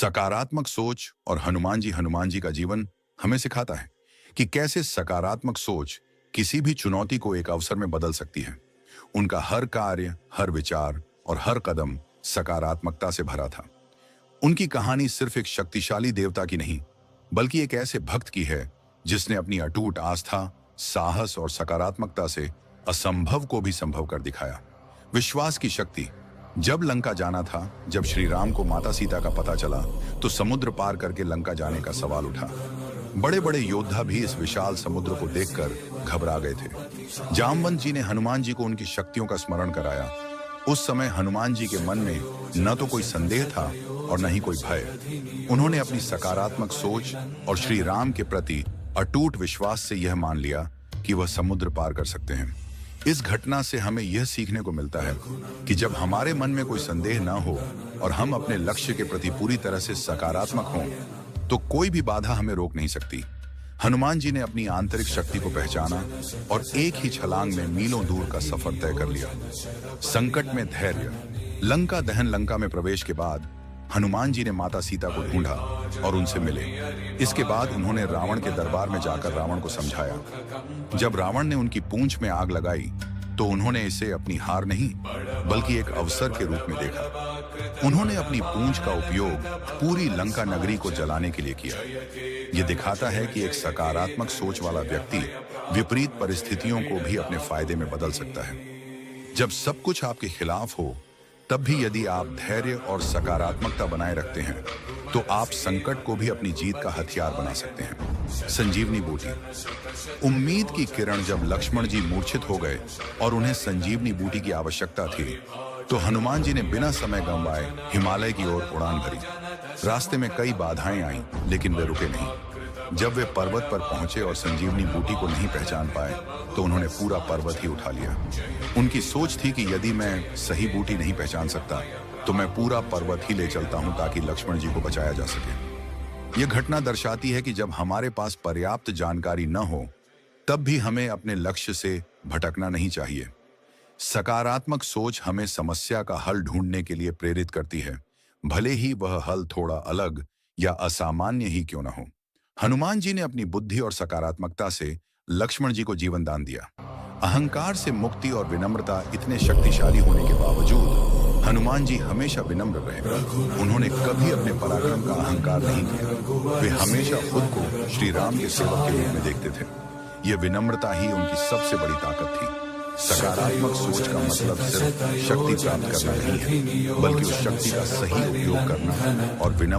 सकारात्मक सोच और हनुमान जी का जीवन हमें सिखाता है कि कैसे सकारात्मक सोच किसी भी चुनौती को एक अवसर में बदल सकती है। उनका हर कार्य, हर विचार और हर कदम सकारात्मकता से भरा था। उनकी कहानी सिर्फ एक शक्तिशाली देवता की नहीं, बल्कि एक ऐसे भक्त की है जिसने अपनी अटूट आस्था, साहस और सकारात्मकता से असंभव को भी संभव कर दिखाया। विश्वास की शक्ति। जब लंका जाना था, जब श्री राम को माता सीता का पता चला, तो समुद्र पार करके लंका जाने का सवाल उठा। बड़े बड़े योद्धा भी इस विशाल समुद्र को देखकर घबरा गए थे। जामवंत जी ने हनुमान जी को उनकी शक्तियों का स्मरण कराया। उस समय हनुमान जी के मन में न तो कोई संदेह था और न ही कोई भय। उन्होंने अपनी सकारात्मक सोच और श्री राम के प्रति अटूट विश्वास से यह मान लिया कि वह समुद्र पार कर सकते हैं। इस घटना से हमें यह सीखने को मिलता है कि जब हमारे मन में कोई संदेह न हो और हम अपने लक्ष्य के प्रति पूरी तरह से सकारात्मक हों, तो कोई भी बाधा हमें रोक नहीं सकती। हनुमान जी ने अपनी आंतरिक शक्ति को पहचाना और एक ही छलांग में मीलों दूर का सफर तय कर लिया। संकट में धैर्य। लंका दहन। लंका में प्रवेश के बाद हनुमान जी ने माता सीता को ढूंढा और उनसे मिले। इसके बाद उन्होंने रावण के दरबार में जाकर रावण को समझाया। जब रावण ने उनकी पूंछ में आग लगाई, तो उन्होंने इसे अपनी हार नहीं, बल्कि एक अवसर के रूप में देखा। उन्होंने अपनी पूंछ का उपयोग पूरी लंका नगरी को जलाने के लिए किया। यह दिखाता है कि एक सकारात्मक सोच वाला व्यक्ति विपरीत परिस्थितियों को भी अपने फायदे में बदल सकता है। जब सब कुछ आपके खिलाफ हो, तब भी यदि आप धैर्य और सकारात्मकता बनाए रखते हैं, तो आप संकट को भी अपनी जीत का हथियार बना सकते हैं। संजीवनी बूटी। उम्मीद की किरण। जब लक्ष्मण जी मूर्छित हो गए और उन्हें संजीवनी बूटी की आवश्यकता थी, तो हनुमान जी ने बिना समय गंवाए हिमालय की ओर उड़ान भरी। रास्ते में कई बाधाएं आईं, लेकिन वे रुके नहीं। जब वे पर्वत पर पहुंचे और संजीवनी बूटी को नहीं पहचान पाए, तो उन्होंने पूरा पर्वत ही उठा लिया। उनकी सोच थी कि यदि मैं सही बूटी नहीं पहचान सकता, तो मैं पूरा पर्वत ही ले चलता हूं ताकि लक्ष्मण जी को बचाया जा सके। यह घटना दर्शाती है कि जब हमारे पास पर्याप्त जानकारी न हो, तब भी हमें अपने लक्ष्य से भटकना नहीं चाहिए। सकारात्मक सोच हमें समस्या का हल ढूंढने के लिए प्रेरित करती है, भले ही वह हल थोड़ा अलग या असामान्य ही क्यों न हो। हनुमान जी ने अपनी बुद्धि और सकारात्मकता से लक्ष्मण जी को जीवन दान दिया। अहंकार से मुक्ति और विनम्रता। इतने शक्तिशाली होने के बावजूद हनुमान जी हमेशा विनम्र रहे। उन्होंने कभी अपने पराक्रम का अहंकार नहीं किया। वे हमेशा खुद को श्री राम के सेवक के रूप में देखते थे। यह विनम्रता ही उनकी सबसे बड़ी ताकत थी। सकारात्मक सोच का मतलब सिर्फ शक्ति प्राप्त करना नहीं है, बल्कि उस शक्ति का सही उपयोग करना और विनम्र